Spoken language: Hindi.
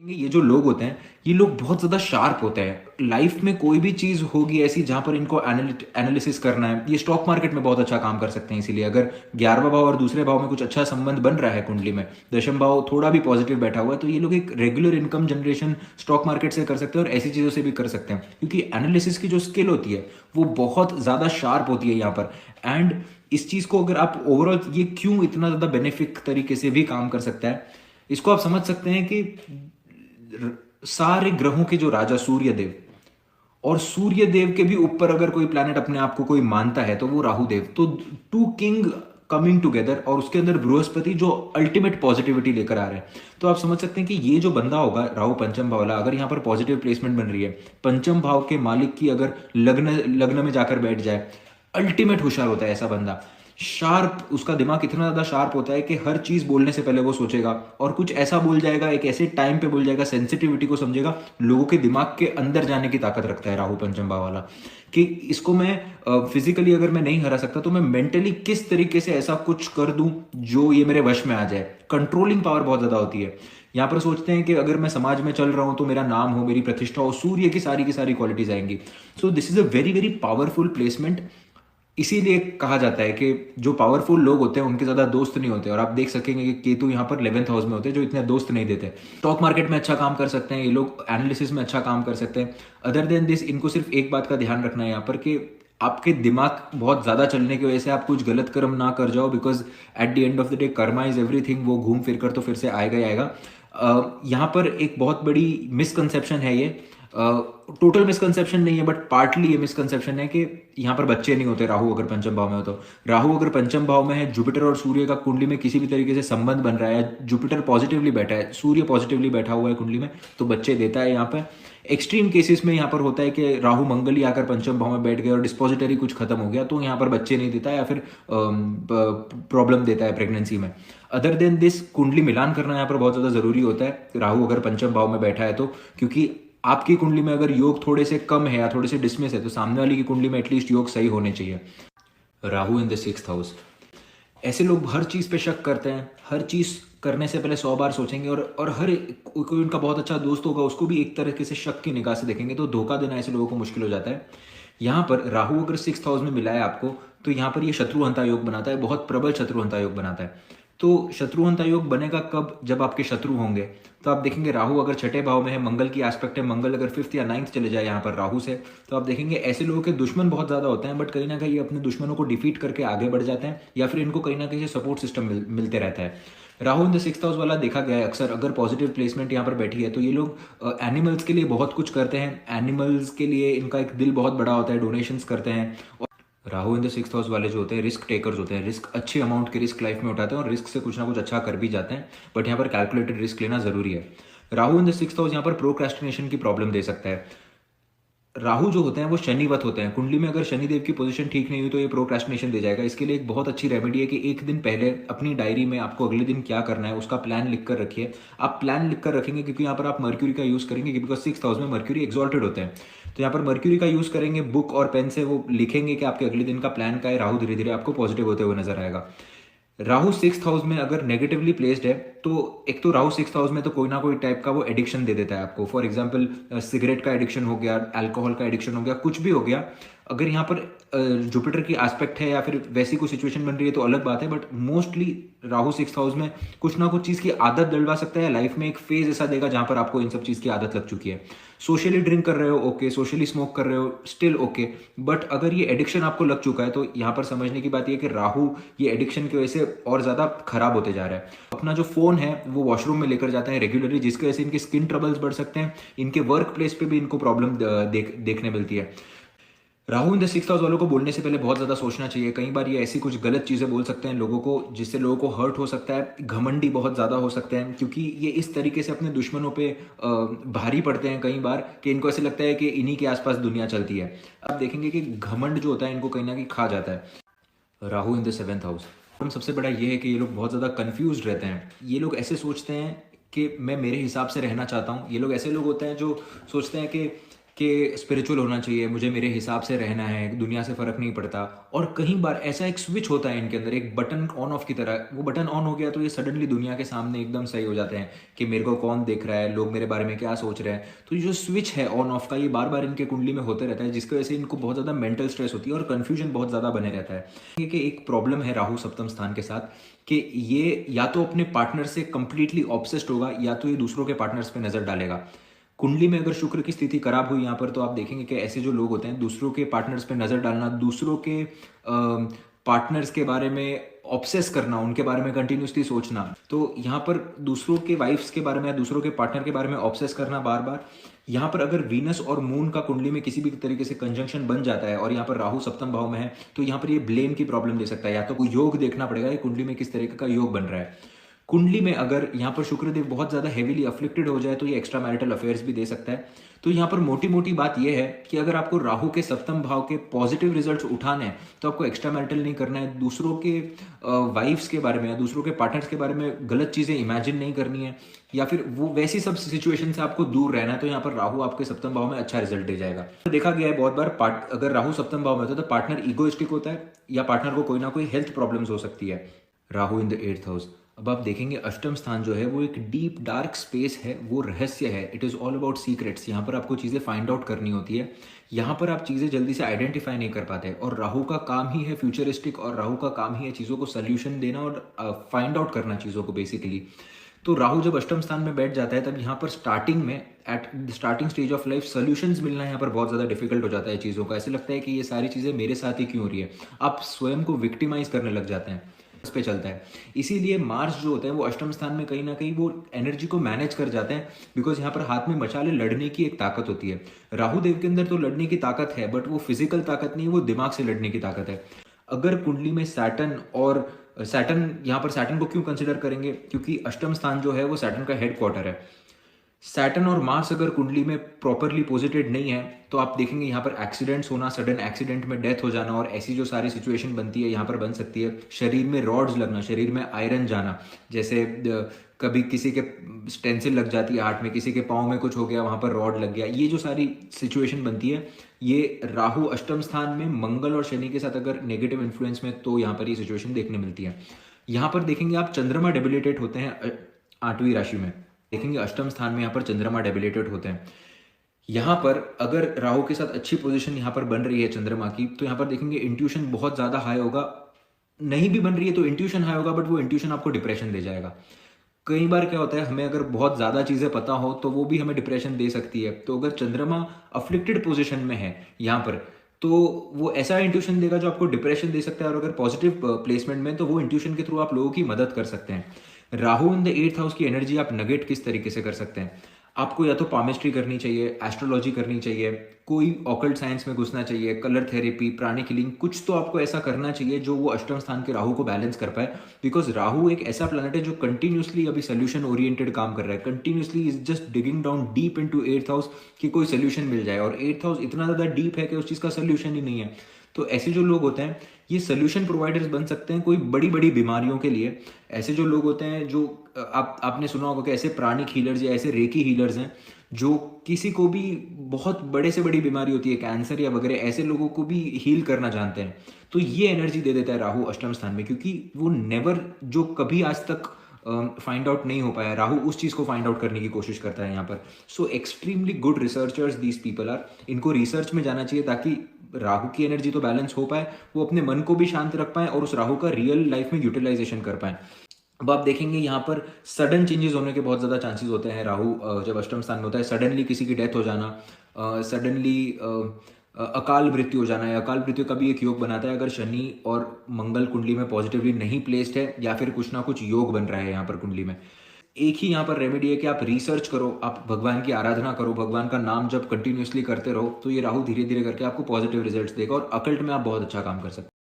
ये जो लोग होते हैं, ये लोग बहुत ज़्यादा शार्प होते हैं। लाइफ में कोई भी चीज़ होगी ऐसी जहाँ पर इनको एनालिसिस करना है, ये स्टॉक मार्केट में बहुत अच्छा काम कर सकते हैं। इसीलिए अगर 11वां भाव और दूसरे भाव में कुछ अच्छा संबंध बन रहा है कुंडली में, दशम भाव थोड़ा भी पॉजिटिव बैठा हुआ है, तो ये लोग एक regular income generation stock market से कर सकते हैं और ऐसी चीज़ों से भी कर सकते हैं, क्योंकि एनालिसिस की जो स्किल होती है वो बहुत ज़्यादा शार्प होती है यहाँ पर। एंड इस चीज़ को अगर आप ओवरऑल ये क्यों इतना ज़्यादा बेनिफिक तरीके से भी काम कर सकता है, इसको आप समझ सकते हैं कि सारे ग्रहों के जो राजा सूर्य देव, और सूर्य देव के भी ऊपर अगर कोई प्लैनेट अपने आप को कोई मानता है तो वो राहु देव। तो टू किंग कमिंग टुगेदर, और उसके अंदर बृहस्पति जो अल्टीमेट पॉजिटिविटी लेकर आ रहे हैं। तो आप समझ सकते हैं कि ये जो बंदा होगा राहु पंचम भाव वाला, अगर यहाँ पर पॉजिटिव प्लेसमेंट बन रही है, पंचम भाव के मालिक की अगर लग्न लग्न में जाकर बैठ जाए, अल्टीमेट होशियार होता है ऐसा बंदा। शार्प, उसका दिमाग इतना ज़्यादा शार्प होता है कि हर चीज़ बोलने से पहले वो सोचेगा और कुछ ऐसा बोल जाएगा, एक ऐसे टाइम पे बोल जाएगा, सेंसिटिविटी को समझेगा, लोगों के दिमाग के अंदर जाने की ताकत रखता है राहु पंचम भाव वाला। कि इसको मैं फिजिकली अगर मैं नहीं हरा सकता तो मैं मेंटली किस तरीके से ऐसा कुछ कर दूं जो ये मेरे वश में आ जाए। कंट्रोलिंग पावर बहुत ज़्यादा होती है। यहाँ पर सोचते हैं कि अगर मैं समाज में चल रहा हूं तो मेरा नाम हो, मेरी प्रतिष्ठा हो, सूर्य की सारी क्वालिटीज आएंगी। So this is a very very powerful placement. इसीलिए कहा जाता है कि जो पावरफुल लोग होते हैं उनके ज्यादा दोस्त नहीं होते, और आप देख सकेंगे कि केतु यहाँ पर 11th हाउस में होते हैं जो इतने दोस्त नहीं देते। स्टॉक मार्केट में अच्छा काम कर सकते हैं ये लोग, एनालिसिस में अच्छा काम कर सकते हैं। अदर देन दिस, इनको सिर्फ एक बात का ध्यान रखना है यहाँ पर कि आपके दिमाग बहुत ज्यादा चलने की वजह से आप कुछ गलत कर्म ना कर जाओ, because at the end of the day Karma is everything, वो घूम फिर कर तो फिर से आएगा ही आएगा। यहाँ पर एक बहुत बड़ी मिसकंसेप्शन है ये, टोटल मिसकंसेप्शन नहीं है बट पार्टली ये मिसकंसेप्शन है कि यहाँ पर बच्चे नहीं होते राहु अगर पंचम भाव में हो तो। राहु अगर पंचम भाव में है, जुपिटर और सूर्य का कुंडली में किसी भी तरीके से संबंध बन रहा है, जुपिटर पॉजिटिवली बैठा है, सूर्य पॉजिटिवली बैठा हुआ है कुंडली में, तो बच्चे देता है। यहाँ पे एक्सट्रीम केसेस में यहाँ पर होता है कि राहु मंगल ही आकर पंचम भाव में बैठ गया और डिस्पोजिटरी कुछ खत्म हो गया, तो यहाँ पर बच्चे नहीं देता या फिर प्रॉब्लम देता है प्रेगनेंसी में। अदर देन दिस, कुंडली मिलान करना यहाँ पर बहुत ज़्यादा ज़रूरी होता है राहु अगर पंचम भाव में बैठा है तो, क्योंकि आपकी कुंडली में अगर योग थोड़े से कम है या थोड़े से डिसमिस है तो सामने वाली की कुंडली में एटलीस्ट योग सही होने चाहिए। Rahu in the 6th house, ऐसे लोग हर चीज़ पे शक करते हैं, हर चीज़ करने से पहले 100 बार सोचेंगे, और हर कोई उनका बहुत अच्छा दोस्त होगा उसको भी एक तरीके से शक की निगाह से देखेंगे, तो धोखा देना ऐसे लोगों को मुश्किल हो जाता है। यहाँ पर राहु अगर 6th हाउस में मिला है आपको, तो यहाँ पर ये शत्रुहंता योग बनाता है, बहुत प्रबल शत्रुहंता योग बनाता है। तो शत्रुहंता योग बनेगा कब, जब आपके शत्रु होंगे। तो आप देखेंगे राहु अगर छठे भाव में है, मंगल की एस्पेक्ट है, मंगल अगर 5th या 9th चले जाए यहाँ पर राहु से, तो आप देखेंगे ऐसे लोगों के दुश्मन बहुत ज्यादा होते हैं, बट कहीं ना कहीं ये अपने दुश्मनों को डिफीट करके आगे बढ़ जाते हैं, या फिर इनको कहीं ना कहीं सपोर्ट सिस्टम मिलते रहता है। Rahu in the 6th house वाला देखा गया है अक्सर, अगर पॉजिटिव प्लेसमेंट यहाँ पर बैठी है तो ये लोग एनिमल्स के लिए बहुत कुछ करते हैं, एनिमल्स के लिए इनका एक दिल बहुत बड़ा होता है, डोनेशंस करते हैं। Rahu in the 6th house वाले जो होते हैं रिस्क टेकर्स होते हैं, रिस्क अच्छे अमाउंट के रिस्क लाइफ में उठाते हैं और रिस्क से कुछ ना कुछ अच्छा कर भी जाते हैं, बट यहाँ पर कैलकुलेटेड रिस्क लेना जरूरी है। Rahu in the 6th house यहाँ पर प्रोक्रेस्टिनेशन की प्रॉब्लम दे सकता है। राहु जो होते हैं वो शनिवत होते हैं, कुंडली में अगर शनिदेव की पोजीशन ठीक नहीं हुई तो ये प्रोक्रेस्टिनेशन दे जाएगा। इसके लिए एक बहुत अच्छी रेमेडी है कि एक दिन पहले अपनी डायरी में आपको अगले दिन क्या करना है उसका प्लान लिख कर रखिए। आप प्लान लिख कर रखेंगे क्योंकि यहाँ पर आप मर्क्यूरी का यूज करेंगे, बिकॉज 6th हाउस में मर्क्यूरी एक्सॉल्टेड होते हैं, तो यहाँ पर मर्क्यूरी का यूज करेंगे, बुक और पेन से वो लिखेंगे कि आपके अगले दिन का प्लान क्या है। राहु धीरे धीरे आपको पॉजिटिव होते हुए नजर आएगा। राहु 6th हाउस में अगर नेगेटिवली प्लेस्ड है तो एक तो राहु 6th हाउस में तो कोई ना कोई टाइप का वो एडिक्शन दे देता है आपको। फॉर एग्जांपल सिगरेट का एडिक्शन हो गया, अल्कोहल का एडिक्शन हो गया, कुछ भी हो गया। अगर यहाँ पर जुपिटर की एस्पेक्ट है या फिर वैसी कोई सिचुएशन बन रही है तो अलग बात है, but mostly Rahu 6th house में कुछ ना कुछ चीज की आदत डलवा सकता है। लाइफ में एक फेज ऐसा देगा जहां पर आपको इन सब चीज की आदत लग चुकी है। सोशली ड्रिंक कर रहे हो ओके, सोशली स्मोक कर रहे हो स्टिल ओके, बट अगर ये एडिक्शन आपको लग चुका है तो यहाँ पर समझने की बात यह कि राहु ये एडिक्शन की वजह से और ज्यादा खराब होते जा रहा है। अपना जो फोन है वो वॉशरूम में लेकर जाते हैं रेगुलरली, जिसकी वजह से इनके स्किन ट्रबल्स बढ़ सकते हैं, इनके वर्क प्लेस पे भी इनको प्रॉब्लम देखने मिलती है। Rahu in the 6th house वालों को बोलने से पहले बहुत ज्यादा सोचना चाहिए। कई बार ये ऐसी कुछ गलत चीजें बोल सकते हैं लोगों को जिससे लोगों को हर्ट हो सकता है, घमंडी बहुत ज्यादा हो सकते हैं, क्योंकि ये इस तरीके से अपने दुश्मनों पे भारी पड़ते हैं कई बार कि इनको ऐसे लगता है कि इन्हीं के आसपास दुनिया चलती है। आप देखेंगे कि घमंड जो होता है इनको कहीं ना कहीं खा जाता है। Rahu in the 7th house, सबसे बड़ा ये है कि ये लोग बहुत ज्यादा कंफ्यूज रहते हैं। ये लोग ऐसे सोचते हैं कि मैं मेरे हिसाब से रहना चाहता हूँ। ये लोग ऐसे लोग होते हैं जो सोचते हैं कि कि स्पिरिचुअल होना चाहिए, मुझे मेरे हिसाब से रहना है, दुनिया से फ़र्क नहीं पड़ता। और कई बार ऐसा एक स्विच होता है इनके अंदर, एक बटन ऑन ऑफ की तरह, वो बटन ऑन हो गया तो ये सडनली दुनिया के सामने एकदम सही हो जाते हैं कि मेरे को कौन देख रहा है, लोग मेरे बारे में क्या सोच रहे हैं। तो ये जो स्विच है ऑन ऑफ का, ये बार बार इनके कुंडली में होते रहता है, जिसकी वजह से इनको बहुत ज़्यादा मेंटल स्ट्रेस होती है और कन्फ्यूजन बहुत ज़्यादा बने रहता है। ये कि एक प्रॉब्लम है राहु सप्तम स्थान के साथ कि ये या तो अपने पार्टनर से कंप्लीटली ऑब्सेस्ड होगा, या तो ये दूसरों के पार्टनर्स पे नज़र डालेगा। कुंडली में अगर शुक्र की स्थिति खराब हुई यहाँ पर, तो आप देखेंगे कि ऐसे जो लोग होते हैं, दूसरों के पार्टनर्स पे नज़र डालना, दूसरों के पार्टनर्स के बारे में ऑब्सेस करना, उनके बारे में कंटिन्यूसली सोचना। तो यहाँ पर दूसरों के वाइफ्स के बारे में या दूसरों के पार्टनर के बारे में ऑब्सेस करना बार बार। यहाँ पर अगर वीनस और मून का कुंडली में किसी भी तरीके से कंजंक्शन बन जाता है और यहाँ पर राहु सप्तम भाव में है, तो यहाँ पर ये ब्लेम की प्रॉब्लम दे सकता है। या तो कोई योग देखना पड़ेगा ये कुंडली में किस तरीके का योग बन रहा है। कुंडली में अगर यहाँ पर शुक्रदेव बहुत ज़्यादा हेवीली अफ्लिक्टेड हो जाए तो ये एक्स्ट्रा मैरिटल अफेयर्स भी दे सकता है। तो यहाँ पर मोटी मोटी बात यह है कि अगर आपको राहु के सप्तम भाव के पॉजिटिव रिजल्ट्स उठाने हैं तो आपको एक्स्ट्रा मैरिटल नहीं करना है, दूसरों के वाइफ्स के बारे में या दूसरों के पार्टनर्स के बारे में गलत चीज़ें इमेजिन नहीं करनी है, या फिर वो वैसी सब सिचुएशन से आपको दूर रहना है। तो यहाँ पर राहु आपके सप्तम भाव में अच्छा रिजल्ट दे जाएगा। तो देखा गया है बहुत बार अगर राहु सप्तम भाव में होता है तो पार्टनर ईगोइस्टिक होता है या पार्टनर को कोई ना कोई हेल्थ प्रॉब्लम्स हो सकती है। Rahu in the 8th house. अब आप देखेंगे अष्टम स्थान जो है वो एक डीप डार्क स्पेस है, वो रहस्य है। It is all about secrets. यहाँ पर आपको चीज़ें फाइंड आउट करनी होती है, यहाँ पर आप चीज़ें जल्दी से आइडेंटिफाई नहीं कर पाते। और राहु का काम ही है फ्यूचरिस्टिक, और राहु का काम ही है चीज़ों को सोल्यूशन देना और फाइंड आउट करना चीज़ों को बेसिकली। तो राहु जब अष्टम स्थान में बैठ जाता है तब यहाँ पर स्टार्टिंग में at starting stage of life solutions मिलना यहाँ पर बहुत ज़्यादा डिफिकल्ट हो जाता है चीज़ों का। ऐसे लगता है कि ये सारी चीज़ें मेरे साथ ही क्यों हो रही है, आप स्वयं को विक्टिमाइज करने लग जाते हैं, इस पे चलता है। इसीलिए मार्स जो होते हैं वो अष्टम स्थान में कहीं ना कहीं वो एनर्जी को मैनेज कर जाते हैं, बिकॉज यहाँ पर हाथ में मशाले लड़ने की एक ताकत होती है। राहु देव के अंदर तो लड़ने की ताकत है, बट वो फिजिकल ताकत नहीं है, वो दिमाग से लड़ने की ताकत है। अगर कुंडली में सैटर्न और सैटर्न, यहाँ पर सैटर्न को क्यों कंसिडर करेंगे, क्योंकि अष्टम स्थान जो है वो सैटर्न का हेड क्वार्टर है। सैटर्न और मार्स अगर कुंडली में प्रॉपरली पोजिटेड नहीं है तो आप देखेंगे यहाँ पर एक्सीडेंट्स होना, सडन एक्सीडेंट में डेथ हो जाना, और ऐसी जो सारी सिचुएशन बनती है यहाँ पर बन सकती है। शरीर में रॉड्स लगना, शरीर में आयरन जाना, जैसे कभी किसी के स्टेंसिल लग जाती है हार्ट में, किसी के पाँव में कुछ हो गया वहाँ पर रॉड लग गया, ये जो सारी सिचुएशन बनती है ये राहु अष्टम स्थान में मंगल और शनि के साथ अगर नेगेटिव इन्फ्लुएंस में, तो यहाँ पर ये सिचुएशन देखने मिलती है। यहाँ पर देखेंगे आप चंद्रमा डेबिलिटेट होते हैं 8वीं राशि में, देखेंगे अष्टम स्थान में यहाँ पर चंद्रमा डेबिलेटेड होते हैं। यहाँ पर अगर राहु के साथ अच्छी पोजीशन यहाँ पर बन रही है चंद्रमा की, तो यहाँ पर देखेंगे इंट्यूशन बहुत ज़्यादा हाई होगा। नहीं भी बन रही है तो इंट्यूशन हाई होगा, बट वो इंट्यूशन आपको डिप्रेशन दे जाएगा। कई बार क्या होता है, हमें अगर बहुत ज़्यादा चीज़ें पता हो तो वो भी हमें डिप्रेशन दे सकती है। तो अगर चंद्रमा अफ्लिक्टेड पोजिशन में है यहाँ पर, तो वो ऐसा इंट्यूशन देगा जो आपको डिप्रेशन दे सकता है। और अगर पॉजिटिव प्लेसमेंट में, तो वो इंट्यूशन के थ्रू आप लोगों की मदद कर सकते हैं। Rahu in the 8th house की एनर्जी आप नगेट किस तरीके से कर सकते हैं, आपको या तो पामिस्ट्री करनी चाहिए, एस्ट्रोलॉजी करनी चाहिए, कोई ऑकल्ट साइंस में घुसना चाहिए, कलर थेरेपी, प्राणिक हीलिंग, कुछ तो आपको ऐसा करना चाहिए जो वो अष्टम स्थान के राहु को बैलेंस कर पाए। बिकॉज राहु एक ऐसा प्लैनेट है जो कंटिन्यूसली अभी सोल्यूशन ओरिएंटेड काम कर रहा है, continuously is just digging down deep into 8th house कि कोई सोल्यूशन मिल जाए। और 8th हाउस इतना ज़्यादा डीप है कि उस चीज़ का सोल्यूशन ही नहीं है। तो ऐसे जो लोग होते हैं ये सोल्यूशन प्रोवाइडर्स बन सकते हैं कोई बड़ी बड़ी बीमारियों के लिए। ऐसे जो लोग होते हैं जो आपने सुना होगा कि ऐसे प्राणिक हीलर्स या ऐसे रेकी हीलर्स हैं जो किसी को भी बहुत बड़े से बड़ी बीमारी होती है, कैंसर या वगैरह, ऐसे लोगों को भी हील करना जानते हैं। तो ये एनर्जी दे देता है राहु अष्टम स्थान में, क्योंकि वो नेवर, जो कभी आज तक फाइंड आउट नहीं हो पाया, राहु उस चीज़ को फाइंड आउट करने की कोशिश करता है यहाँ पर। So extremely good researchers these people are, इनको रिसर्च में जाना चाहिए ताकि राहु की एनर्जी तो बैलेंस हो पाए, वो अपने मन को भी शांत रख पाए और उस राहु का रियल लाइफ में यूटिलाइजेशन कर पाए। अब आप देखेंगे यहाँ पर सडन चेंजेस होने के बहुत ज़्यादा चांसेस होते हैं। राहु जब अष्टम स्थान में होता है, सडनली किसी की डेथ हो जाना, सडनली अकाल मृत्यु हो जाना है। अकाल मृत्यु का भी एक योग बनाता है अगर शनि और मंगल कुंडली में पॉजिटिवली नहीं प्लेस्ड है, या फिर कुछ ना कुछ योग बन रहा है यहाँ पर कुंडली में। एक ही यहाँ पर रेमेडी है कि आप रिसर्च करो, आप भगवान की आराधना करो, भगवान का नाम जब कंटिन्यूसली करते रहो तो ये राहु धीरे धीरे करके आपको पॉजिटिव रिजल्ट्स देगा और अकल्ट में आप बहुत अच्छा काम कर सकते हैं।